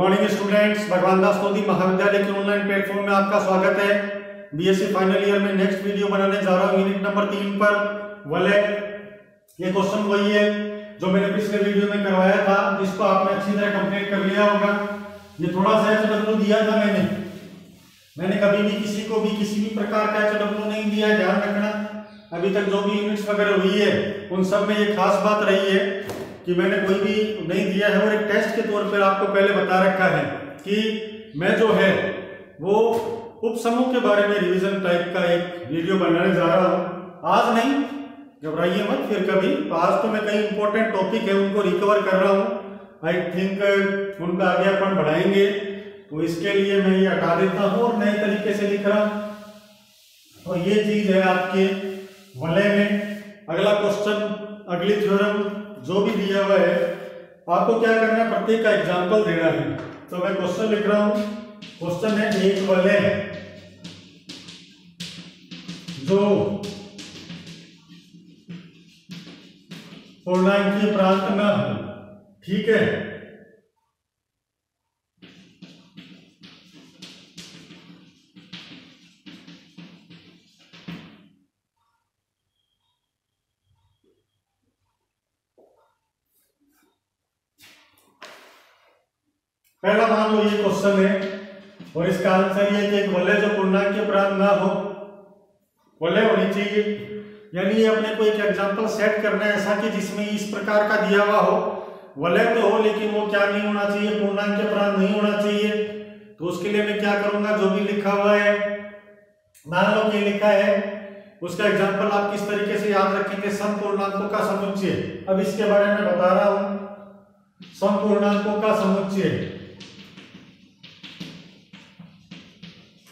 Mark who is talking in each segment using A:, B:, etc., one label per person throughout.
A: Morning students, भगवान दास तोदी महाविद्यालय के ऑनलाइन प्लेटफॉर्म में आपका स्वागत है। बीएससी फाइनल ईयर में नेक्स्ट वीडियो बनाने जा रहा हूँ यूनिट नंबर 3 पर वलय। ये क्वेश्चन वही है जो मैंने पिछले वीडियो में करवाया था, जिसको आपने अच्छी तरह कंप्लीट कर लिया होगा। ये थोड़ा सा एचडब्ल्यू दिया था मैंने कभी भी किसी को भी किसी भी प्रकार का एचडब्ल्यू नहीं दिया है, ध्यान रखना। अभी तक जो भी यूनिट्स वगैरह हुई है उन सब में ये खास बात रही है कि मैंने कोई भी नहीं दिया है और एक टेस्ट के तौर पर आपको पहले बता रखा है कि मैं जो है वो उपसमूह के बारे में रिवीजन टाइप का एक वीडियो बनाने जा रहा हूँ। आज नहीं, घबराइए मत, फिर कभी। तो आज तो मैं कई इंपॉर्टेंट टॉपिक है उनको रिकवर कर रहा हूँ। आई थिंक उनका आगे अपन बढ़ाएंगे, तो इसके लिए मैं ये हटा देता हूँ और नए तरीके से लिख रहा हूँ। तो ये चीज है आपके वलय में। अगला क्वेश्चन, अगली थ्योरम जो भी दिया हुआ है आपको क्या करना है, प्रत्येक का एग्जाम्पल देना है। तो मैं क्वेश्चन लिख रहा हूं। क्वेश्चन है एक वलय जो पूर्णांकीय प्रांत न हो, ठीक है। पहला मान लो ये क्वेश्चन है और इसका आंसर ये कि एक वलय जो पूर्णांकीय प्रांत ना हो, वलय होनी चाहिए। यानी ये अपने को एक एग्जांपल सेट करना है ऐसा कि जिसमें इस प्रकार का दिया हुआ हो, वलय तो हो लेकिन वो क्या नहीं होना चाहिए, पूर्णांकीय प्रांत नहीं होना चाहिए। तो उसके लिए मैं क्या करूंगा, जो भी लिखा हुआ है, मान लो कि लिखा है, उसका एग्जांपल आप किस तरीके से याद रखेंगे, समपूर्णांकों का समुच्चय। अब इसके बारे में बता रहा हूं, समपूर्णांकों का समुच्चय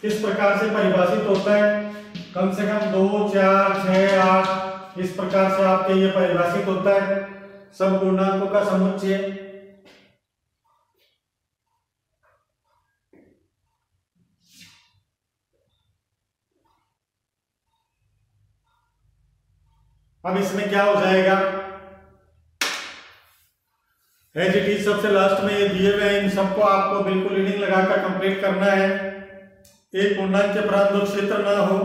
A: किस प्रकार से परिभाषित होता है। कम से कम 2, 4, 6, 8 इस प्रकार से आपके ये परिभाषित होता है समपूर्णांकों का समुच्चय। अब इसमें क्या हो जाएगा, एज इट इज सबसे लास्ट में ये दिए हुए हैं, इन सबको आपको बिल्कुल रीडिंग लगाकर कंप्लीट करना है। एक पूर्णांक के प्रांत जो क्षेत्र ना हो।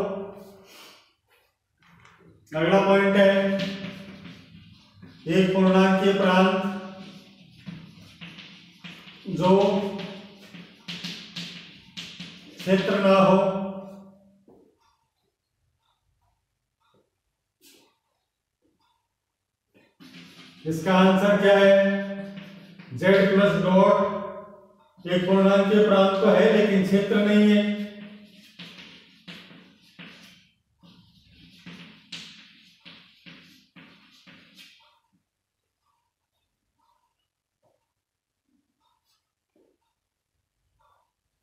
A: अगला पॉइंट है एक पूर्णांक के प्रांत जो क्षेत्र ना हो। इसका आंसर क्या है, z प्लस डॉट। एक पूर्णांकीय प्रांत तो है लेकिन क्षेत्र नहीं है।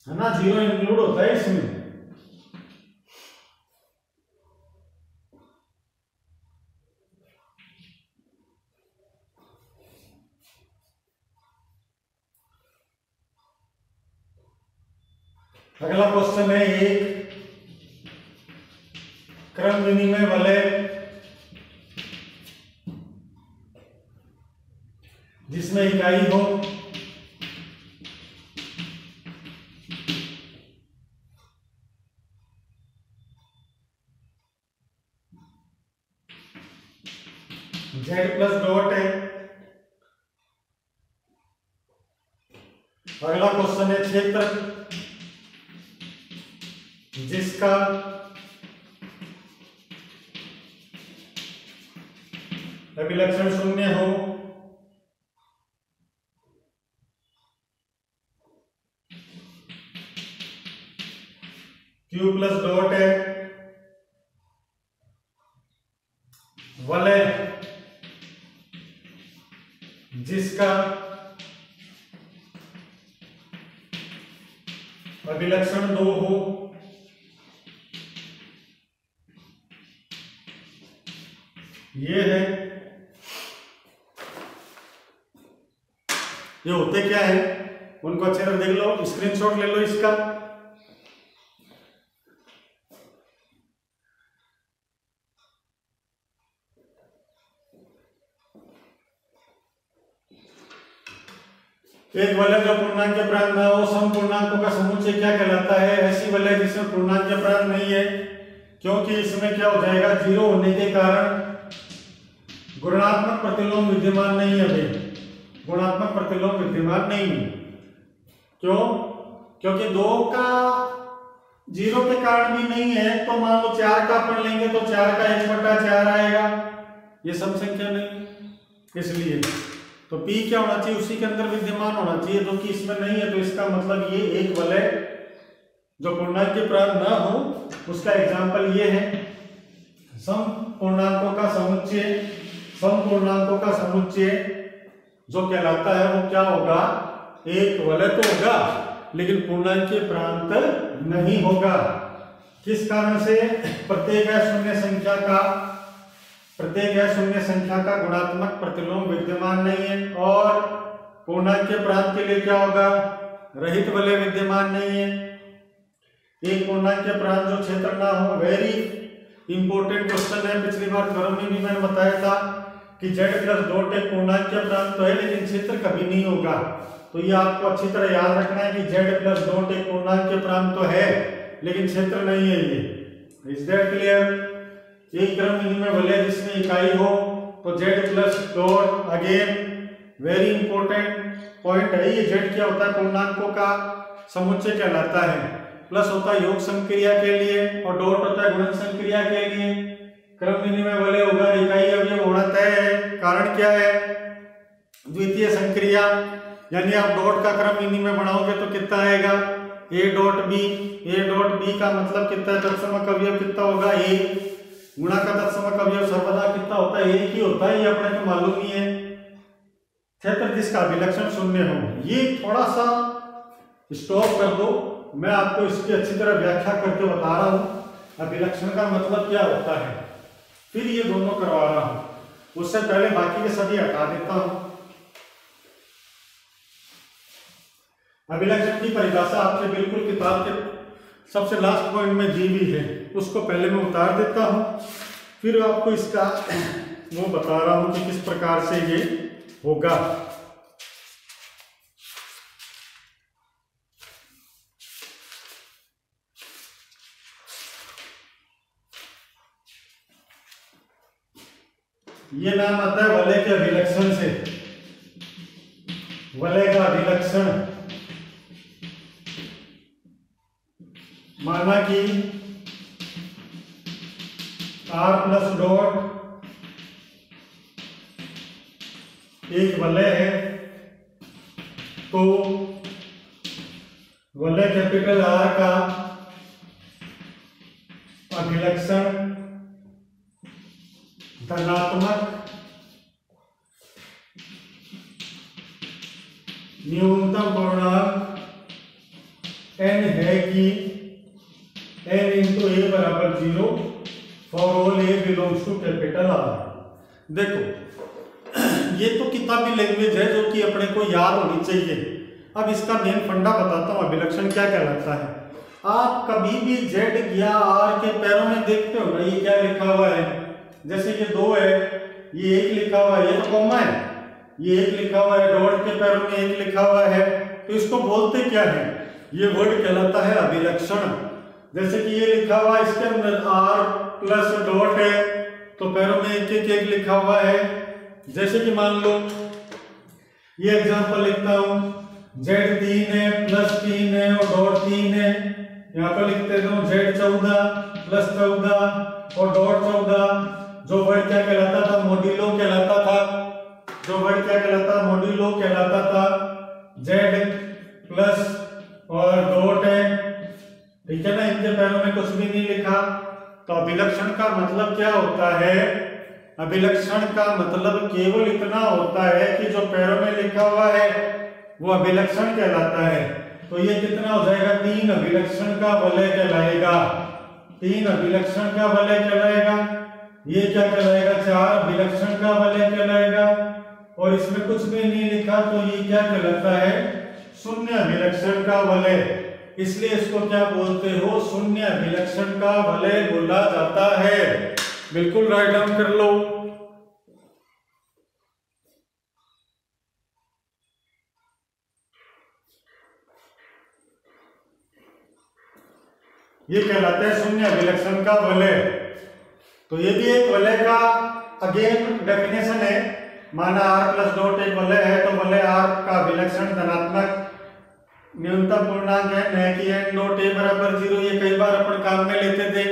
A: है ना, जीरो इंक्लूड होता है इसमें। अगला क्वेश्चन है एक क्रम विनिमय वलय जिसमें इकाई हो z प्लस डॉट है। अगला क्वेश्चन है क्षेत्र जिसका अभिलक्षण शून्य हो। q प्लस डॉट है। वलय जिसका अभिलक्षण 2 हो। ये है, ये होते क्या है उनको अच्छे से देख लो, स्क्रीनशॉट ले लो इसका। एक वलय जो पूर्णांक के प्रांत न हो, सम पूर्णांकों का समुच्चय क्या कहलाता है? ऐसी वलय जिसमें पूर्णांक के प्रांत नहीं है, क्योंकि इसमें क्या हो जाएगा, जीरो होने के कारण गुणात्मक प्रतिलोम विद्यमान नहीं है। भाई गुणात्मक प्रतिलोम विद्यमान नहीं है, क्यों? क्योंकि 2 का 0 के कारण भी नहीं है, तो मान लो 4 का अपन लेंगे तो 4 का 1/4 आएगा, ये सम संख्या नहीं, इसलिए तो P क्या होना चाहिए, उसी के अंदर विद्यमान होना चाहिए, जो कि इसमें नहीं है। तो इसका मतलब ये एक वलय जो पूर्णांक के प्रांत न हो, उसका एग्जाम्पल ये है, सम पूर्णांकों का समुच्चय, सम पूर्णांकों का समुच्चय जो कहलाता है वो क्या होगा, एक वलय तो होगा लेकिन पूर्णांक के प्रांत नहीं होगा। किस कारण से? प्रत्येक शून्य संख्या का गुणात्मक प्रतिलोम विद्यमान नहीं है, और पूर्णांक के प्रांत के लिए क्या होगा, रहित वलय विद्यमान नहीं है। एक पूर्णांक के प्रांत जो क्षेत्र ना हो, वेरी इंपॉर्टेंट क्वेश्चन है, पिछली बार थ्योरम में भी मैंने बताया था कि z+डॉट एक पूर्णांक के प्रांत तो है लेकिन क्षेत्र कभी नहीं होगा। तो ये आपको अच्छी तरह याद रखना है कि z+डॉट एक पूर्णांक के प्रांत तो है लेकिन क्षेत्र नहीं है। ये इज दैट क्लियर? एक क्रम विनिमय वलय जिसमें इकाई हो तो z+डॉट, अगेन वेरी इंपॉर्टेंट पॉइंट है, ये z क्या होता है, पूर्णांकों का समुच्चय कहलाता है। प्लस होता है योग संक्रिया के लिए और डॉट होता है गुणन संक्रिया के लिए। क्रम विनिमय वलय होगा, इकाई अवयव होना तय है। कारण क्या है? द्वितीय संक्रिया, यानी आप डॉट का क्रम विनिमय बनाओगे तो कितना आएगा, a dot b। a dot b का मतलब कितना है, तत्समक अवयव कितना होगा, a। गुणा का तत्समक अवयव सर्वदा कितना होता है, एक ही होता है, ये अपने को मालूम ही है। क्षेत्र जिसका अभिलक्षण शून्य हो, ये थोड़ा सा स्टॉप कर दो, मैं आपको इसकी अच्छी तरह व्याख्या करके बता रहा हूं अभिलक्षण का मतलब क्या होता है, फिर ये दोनों करवा रहा हूं। उससे पहले बाकी के सभी हटा देता हूं। अभिलक्षण की परिभाषा आपके बिल्कुल किताब के सबसे लास्ट पॉइंट में दी हुई है, उसको पहले मैं उतार देता हूं, फिर आपको इसका वो बता रहा हूं कि किस प्रकार से ये होगा। ये नाम आता है वलय के अभिलक्षण से। वलय का अभिलक्षण, माना कि r+डॉट एक वलय है, तो वलय कैपिटल R का अभिलक्षण धनात्मक न्यूनतम पूर्णांक n है कि n इंटू a बराबर 0 for all a belongs to capital R। देखो ये तो किताबी लैंग्वेज है जो कि अपने को याद होनी चाहिए। अब इसका मेन फंडा बताता हूं, अभिलक्षण क्या कहलाता है। आप कभी भी z या r के पैरों में देखते हो ना, ये क्या लिखा हुआ है, जैसे ये 2 है, ये 1 लिखा हुआ है, ये तो कॉमा है, ये 1 लिखा हुआ है, डॉट के पैरों में 1 लिखा हुआ है, तो इसको बोलते क्या है, ये वर्ड कहलाता है अभिलक्षण। जैसे कि ये लिखा हुआ है, इसके अंदर r+डॉट है, तो पैरों में 1 लिखा हुआ है। जैसे कि मान लो ये एग्जांपल लिखता हूं, z3 है, +3 है और डॉट 3 है, यहाँ पर लिखते हूँ z14 +14 और डॉट 14। जो वर्ड क्या कहलाता था, मॉड्यूलो कहलाता था। जो वर्ड क्या कहलाता, मॉड्यूलो कहलाता था। z प्लस और डॉट है, ठीक है ना, इनके पैरों में कुछ भी नहीं लिखा। तो अभिलक्षण का मतलब क्या होता है, अभिलक्षण का मतलब केवल इतना होता है कि जो पैरों में लिखा हुआ है वो अभिलक्षण कहलाता है। तो ये कितना हो जाएगा, 3 अभिलक्षण का वलय कहलाएगा। 3 अभिलक्षण का वलय कहलाएगा। ये क्या कहलाएगा, 4 अभिलक्षण का वलय कहलाएगा। और इसमें कुछ भी नहीं लिखा तो ये क्या कहलाता है, शून्य अभिलक्षण का वलय। इसलिए इसको क्या बोलते हो, शून्य अभिलक्षण का वलय बोला जाता है। बिल्कुल राइट डाउन कर लो। ये कहलाता है शून्य अभिलक्षण का वलय। तो ये भी एक वलय का अगेन डेफिनेशन है। माना r प्लस डॉट एक वलय है, तो वलय r का अभिलक्षण धनात्मक न्यूनतम पूर्णांक है, न कि n डॉट a बराबर 0। ये कई बार अपन काम में लेते थे।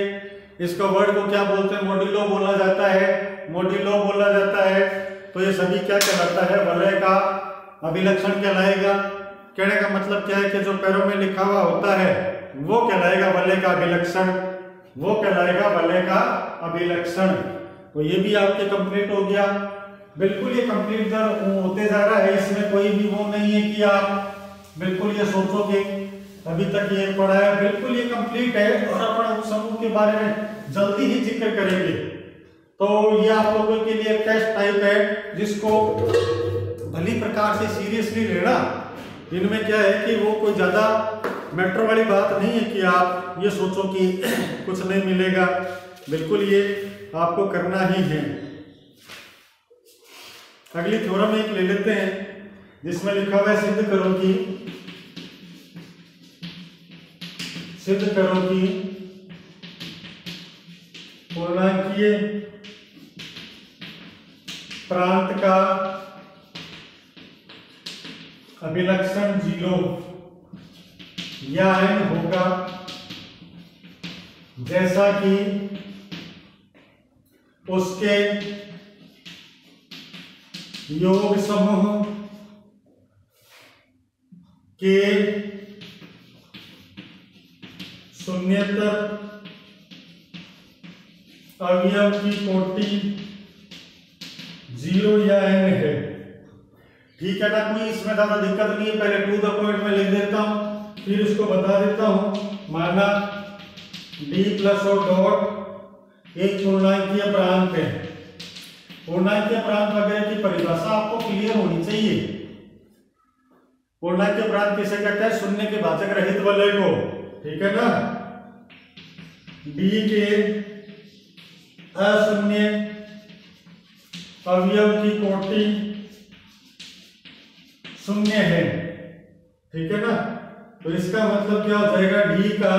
A: इसको वर्ड को क्या बोलते हैं? मॉड्यूलो बोला जाता है, मॉड्यूलो बोला जाता है। तो ये सभी क्या कहलाता है? वलय का अभिलक्षण कहलाएगा। कहने का मतलब क्या है कि जो पैरों में लिखा हुआ होता है वो कहलाएगा वलय का अभिलक्षण, वो कहलाएगा वलय का अभिलक्षण। तो ये भी आपके कंप्लीट हो गया। बिल्कुल ये कंप्लीट होते जा रहा है, इसमें कोई भी वो नहीं है कि आप बिल्कुल ये सोचोगे अभी तक ये पढ़ा है। बिल्कुल ये कंप्लीट है और अपन उपसमूह के बारे में जल्दी ही जिक्र करेंगे। तो ये आप लोगों के लिए टेस्ट टाइप है, जिसको भली प्रकार से सीरियसली लेना। इनमें क्या है कि वो कोई ज्यादा मैटर वाली बात नहीं है कि आप ये सोचो कि कुछ नहीं मिलेगा। बिल्कुल ये आपको करना ही है। अगली थ्योरम एक ले लेते हैं जिसमें लिखा हुआ है सिद्ध करो कि पूर्णांकीय प्रांत का अभिलक्षण 0 या n होगा जैसा कि उसके योग समूह के शून्येतर अवयव की कोटि 0 या n है। ठीक है ना? कोई इसमें ज्यादा दिक्कत नहीं है। पहले टू द पॉइंट में लिख देता हूं, फिर इसको बता देता हूं। माना d प्लस और डॉट एक पूर्णांकीय प्रांत है। पूर्णांकीय प्रांत वगैरह की परिभाषा आपको क्लियर होनी चाहिए। पूर्णांकीय प्रांत किसे कहते हैं? शून्य के भाजक रहित वलय को। ठीक है ना? d के अशून्य अवयव की कोटि 0 है। ठीक है ना? तो इसका मतलब क्या हो जाएगा? d का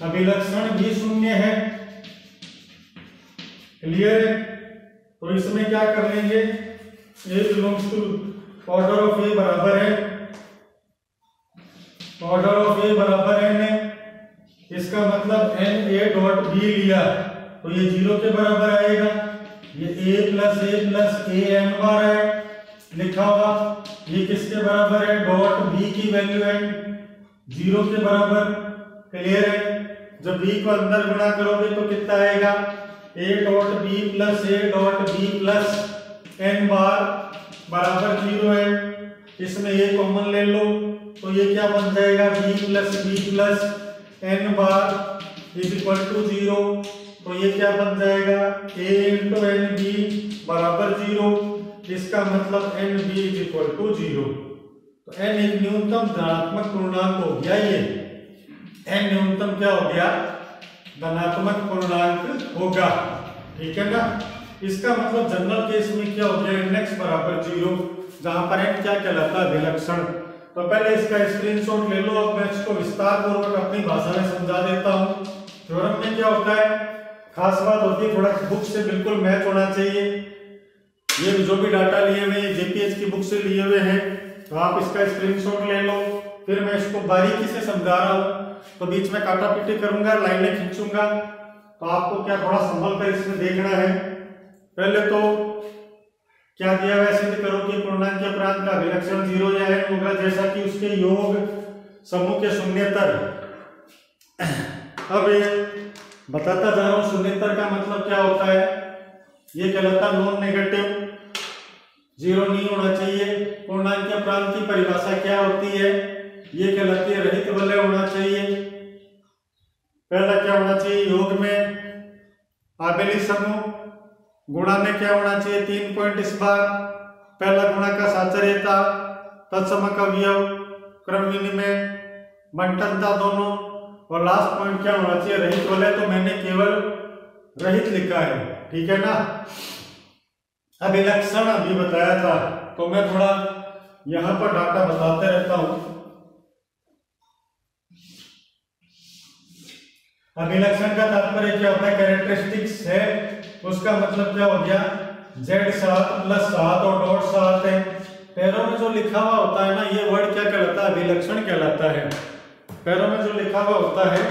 A: अभिलक्षण भी 0 है। क्लियर है? तो इसमें क्या कर लेंगे? a belongs to order of a बराबर है, ऑर्डर ऑफ a बराबर n है। इसका मतलब n a डॉट b लिया तो ये 0 के बराबर आएगा। ये a प्लस a n बार है लिखा हुआ। ये किसके बराबर है? डॉट b की वैल्यू है 0 के बराबर। क्लियर है? जब b को अंदर गुणा करोगे तो कितना आएगा? a dot b plus n बार बराबर 0 है। इसमें ये कॉमन ले लो तो ये क्या बन जाएगा? b प्लस n बार इज इक्वल टू 0। तो ये क्या बन जाएगा? a इंटू एन बी बराबर 0। इसका मतलब N B is equal to 0। तो n एक न्यूनतम धनात्मक पूर्णांक हो गया। ये n न्यूनतम क्या हो गया? धनात्मक पूर्णांक होगा। ठीक है ना? इसका मतलब जनरल केस में क्या हो गया? n(x) बराबर 0, जहां पर n क्या कहलाता है? अभिलक्षण। तो पहले इसका स्क्रीनशॉट ले लो। अब मैं इसको विस्तार पूर्वक अपनी भाषा में समझा देता हूं। थ्योरम में क्या होता है? खास बात होती है थोड़ा बुक से बिल्कुल मैच होना चाहिए। ये जो भी डाटा लिए हुए हैं जेपीएच की बुक से लिए हुए हैं, तो आप इसका स्क्रीनशॉट ले लो। फिर मैं इसको बारीकी से समझा रहा हूं, तो बीच में काटा पीटी करूंगा, लाइनें खींचूंगा। तो आपको क्या थोड़ा संभल कर इसमें देखना है। पहले तो क्या दिया हुआ है? सिद्ध करो कि पूर्णांकीय प्रांत का अभिलक्षण 0 या n होगा जैसा कि उसके योग समूह के शून्येतर। अब बताता जा रहा हूं शून्येतर का मतलब क्या होता है। ये कहलाता नॉन नेगेटिव, 0 नहीं होना चाहिए। पूर्णांकीय प्रांत की परिभाषा क्या होती है? ये कहलाती है रहित वलय होना चाहिए। पहला क्या होना चाहिए? योग में आबेली समूह, गुणा में क्या होना चाहिए? 3 पॉइंट इस बार। पहला गुणा का साचर्यता, तत्समक अवयव, क्रम विनिमय, बंटनता दोनों, और लास्ट पॉइंट क्या होना चाहिए? रहित वलय। तो मैंने केवल रहित लिखा है। ठीक है ना? अभिलक्षण अभी बताया था, तो मैं थोड़ा यहां पर डाटा बताते रहता हूं। अभिलक्षण का तात्पर्य क्या होता है? कैरेक्टरिस्टिक्स है, उसका मतलब क्या हो गया? Z7 + 7 और डॉट 7 है। पैरों में जो लिखा हुआ होता है ना, ये वर्ड क्या कहलाता है? अभिलक्षण कहलाता है। पैरों में जो लिखा हुआ होता है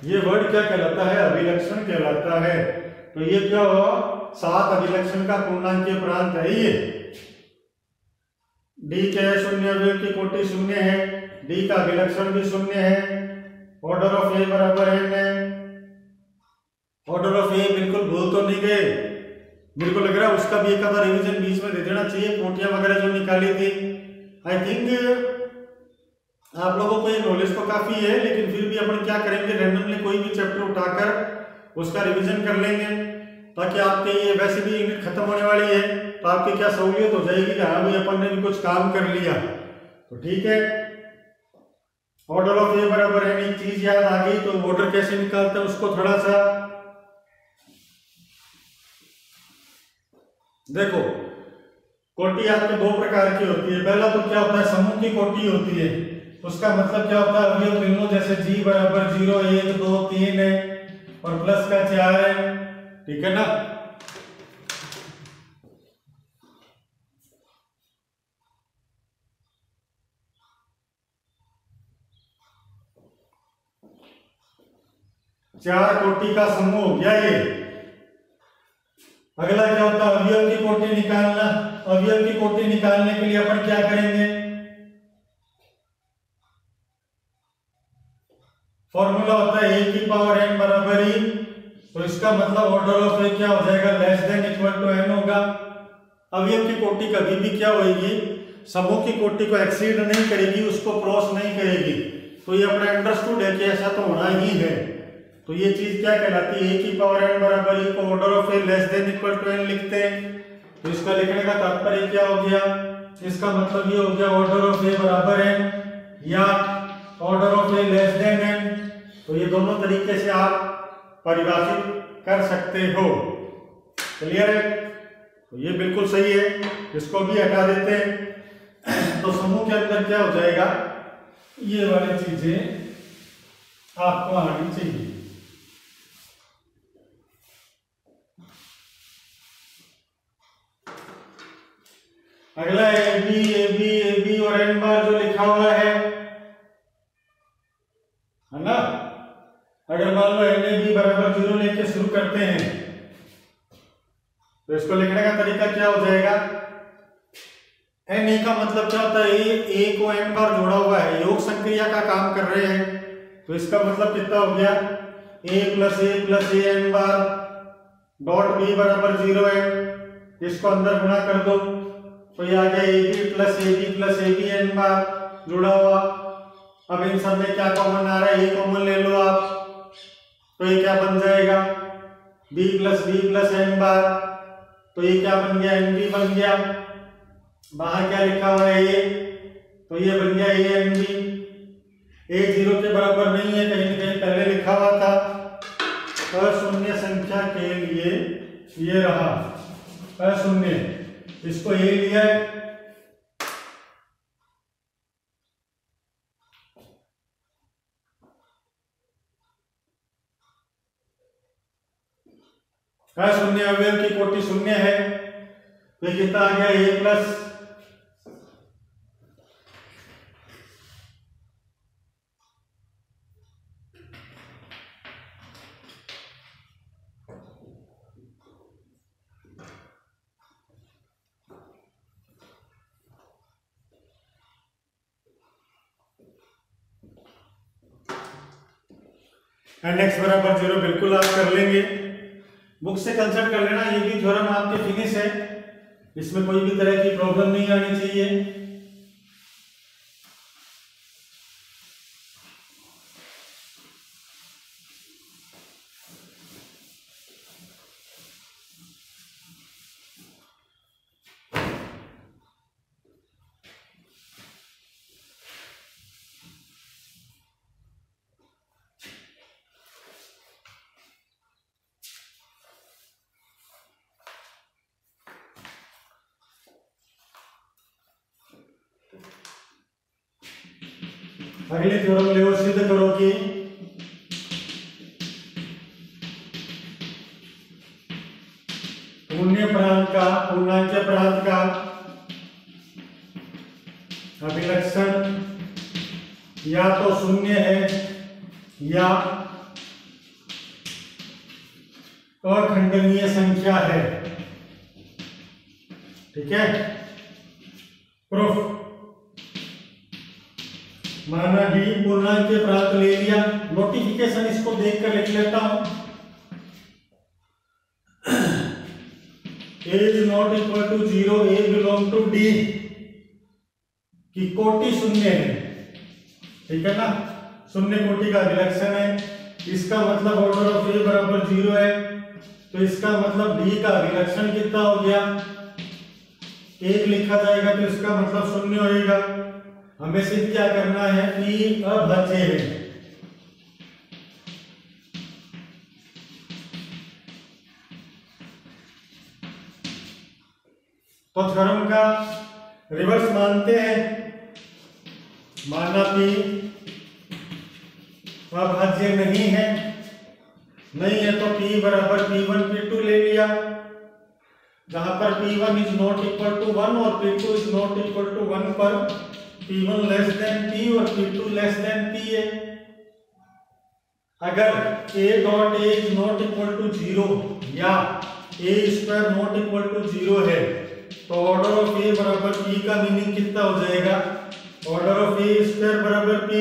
A: ये वर्ड क्या कहलाता है? अभिलक्षण कहलाता है। तो ये क्या हुआ? 7 अभिलक्षण का पूर्णांकीय प्रांत है ये। डी के शून्य अवयव की कोटि शून्य है, डी का अभिलक्षण भी शून्य है, ऑर्डर ऑफ ए बराबर है। ऑर्डर ऑफ ए बिल्कुल भूल तो नहीं गए? मेरे को लग रहा है उसका भी एक आधा रिवीजन बीच में दे देना चाहिए, कोटियां वगैरह जो निकाली थी। आई थिंक आप लोगों को ये नॉलेज तो काफी है, लेकिन फिर भी अपन क्या करेंगे, रैंडमली कोई भी चैप्टर उठाकर उसका रिवीजन कर लेंगे, ताकि आपके ये वैसे भी यूनिट खत्म होने वाली है, तो आपकी क्या सहूलियत हो जाएगी कि हाँ भाई अपन ने भी कुछ काम कर लिया। तो ठीक है, ऑर्डर ऑफ ए बराबर है, एक चीज याद आ गई। तो ऑर्डर कैसे निकालते हैं उसको थोड़ा सा देखो। कोटि आपके दो प्रकार की होती है। पहला तो क्या होता है? समूह की कोटि होती है। उसका मतलब क्या होता है? अवयव गिन लो, जैसे G बराबर 0 1 2 3 है और प्लस का 4 है, ठीक है ना। चार कोटि का समूह हो गया ये। अगला क्या होता है? अवयव की कोटि निकालना। अवयव की कोटि निकालने के लिए अपन क्या करेंगे? फॉर्मूला होता है a की पावर n बराबर ही। तो इसका मतलब ऑर्डर ऑफ ए क्या हो जाएगा? Less than equal to n होगा। अवयव की कोटि कभी भी क्या होगी? समूह की कोटि को एक्सीड नहीं करेगी, उसको क्रॉस नहीं करेगी। तो ये अपना अंडरस्टूड है कि ऐसा तो होना ही है। तो ये चीज क्या कहलाती है? a की पावर n बराबर ही को order of A less than equal to n लिखते हैं। तो इसका लिखने का तात्पर्य क्या हो गया? इसका मतलब ये हो गया ऑर्डर ऑफ ए बराबर n या order of A less then n। तो ये दोनों तरीके से आप परिभाषित कर सकते हो। क्लियर है? तो ये बिल्कुल सही है, इसको भी हटा देते हैं। तो समूह के अंदर क्या हो जाएगा? ये वाली चीजें आपको आनी चाहिए। अगला ए बी और n बार जो लिखा हुआ है ना। अगर मान लो NAB बराबर 0 लेके शुरू करते हैं, तो इसको लिखने का तरीका क्या हो जाएगा? Na का मतलब क्या होता है? a को n बार जोड़ा हुआ है, योग संक्रिया का काम कर रहे हैं। तो इसका मतलब कितना हो गया? a + a n bar dot b बराबर 0 है। इसको अंदर गुणा कर दो, तो ये आ गया ab n बार जुड़ा हुआ। अब इन सब में क्या कॉमन आ रहा है? ये कॉमन ले लो आप, तो ये क्या बन जाएगा? b + n बार। तो ये क्या बन गया? nb बन गया। बाहर क्या लिखा हुआ है? ये तो ये बन गया anb। a 0 के बराबर नहीं है, कहीं ना कहीं पहले लिखा हुआ था। अशून्य संख्या के लिए ये रहा अशून्य, इसको a लिया है। अशून्य अवयव की कोटि शून्य है, तो ये कितना आ गया? a प्लस nx बराबर 0 बिल्कुल आप कर लेंगे। बुक से कंसल्ट कर लेना, ये भी थ्योरम आपके फिनिश है, इसमें कोई भी तरह की प्रॉब्लम नहीं आनी चाहिए। अगले थ्योरम ले सिद्ध करो कि शून्य प्रांत का पूर्णांक प्रांत का अभिलक्षण या तो शून्य है या अखंडनीय संख्या है। ठीक है, प्रूफ माना डी पूर्णांक के प्रांत ले लिया। नोटिफिकेशन इसको देख कर लिख लेता हूं। a is not equal to 0, a belong to D की कोटि शून्य है। ठीक है ना, शून्य कोटि का अभिलक्षण है। इसका मतलब ऑर्डर ऑफ a बराबर 0 है, तो इसका मतलब डी का अभिलक्षण कितना हो गया, 1 लिखा जाएगा, तो इसका मतलब शून्य होएगा। हमें सिर्फ क्या करना है, p अभाज्य है। तो थ्योरम का रिवर्स मानते हैं। माना p अभाज्य नहीं है, नहीं है तो p बराबर p1 p2 ले लिया, जहां पर p1 is not equal to 1 और p2 is not equal to 1 पर p1 लेस देन p और p2 लेस देन p है। अगर a dot a is not equal to 0 या a square not equal to 0 है, तो ऑर्डर ऑफ a बराबर p का मीनिंग कितना हो जाएगा, ऑर्डर ऑफ a स्क्वायर बराबर p।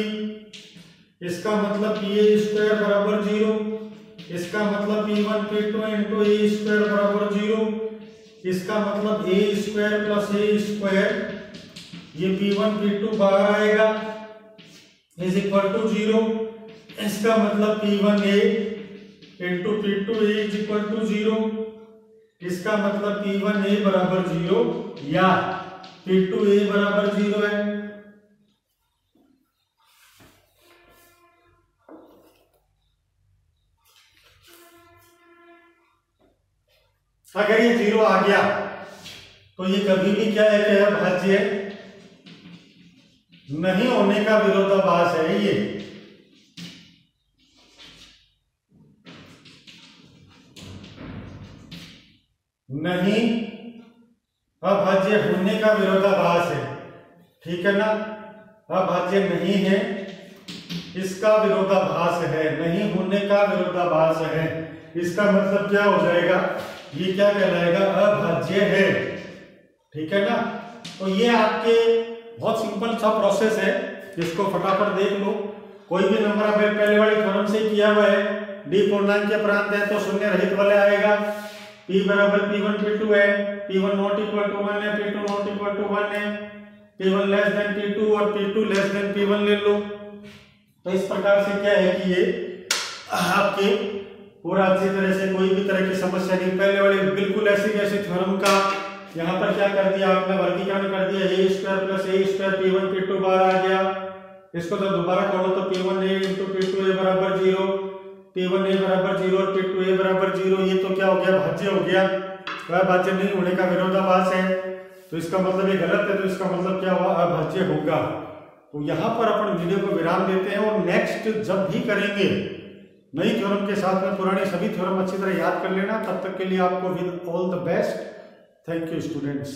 A: इसका मतलब p स्क्वायर बराबर 0, इसका मतलब p1 p2 into a square बराबर 0, इसका मतलब a square plus a square, ये p1 p2 बाहर आएगा इज इक्वल टू 0। इसका मतलब p1a into p2a is equal to 0, इसका मतलब p1a बराबर 0 या p2a बराबर 0 है। अगर ये 0 आ गया तो ये कभी भी क्या है, क्या अभाज्य नहीं होने का विरोधाभास है। ये नहीं अभाज्य होने का विरोधाभास है। ठीक है ना, अभाज्य नहीं है, इसका विरोधाभास है, नहीं होने का विरोधाभास है। इसका मतलब क्या हो जाएगा, ये क्या कहलाएगा, अभाज्य है। ठीक है ना, तो ये आपके बहुत सिंपल सा प्रोसेस है, इसको फटाफट देख लो। कोई भी नंबर आप पहले वाली थ्योरम से किया हुआ है, डी पूर्णांक के प्रांत है तो शून्य रहित वाले आएगा। p बराबर p1 p2 है, p1 नॉट इक्वल टू 1 है, p2 नॉट इक्वल टू 1 है, p1 लेस देन p2 और p2 लेस देन p1 ले लो। तो इस प्रकार से क्या है कि ये आपके पूरा अच्छी तरह से कोई भी तरह की समस्या नहीं। पहले वाली बिल्कुल ऐसी वैसी थ्योरम का यहाँ पर क्या कर दिया आपने, वर्गीकरण कर दिया, a square plus a square p1 p2 बाहर आ गया। इसको जब दोबारा खोलो तो p1a इंटू p2a बराबर 0, p1a बराबर 0 और p2a बराबर 0। ये तो क्या हो गया, भाज्य हो गया। वह भाज्य नहीं होने का विरोधाभास है, तो इसका मतलब ये गलत है, तो इसका मतलब क्या हुआ, अभाज्य होगा। तो यहाँ पर अपन वीडियो को विराम देते हैं और नेक्स्ट जब भी करेंगे नई थ्योरम के साथ में पुरानी सभी थ्योरम अच्छी तरह याद कर लेना। तब तक के लिए आपको with all the best. Thank you students.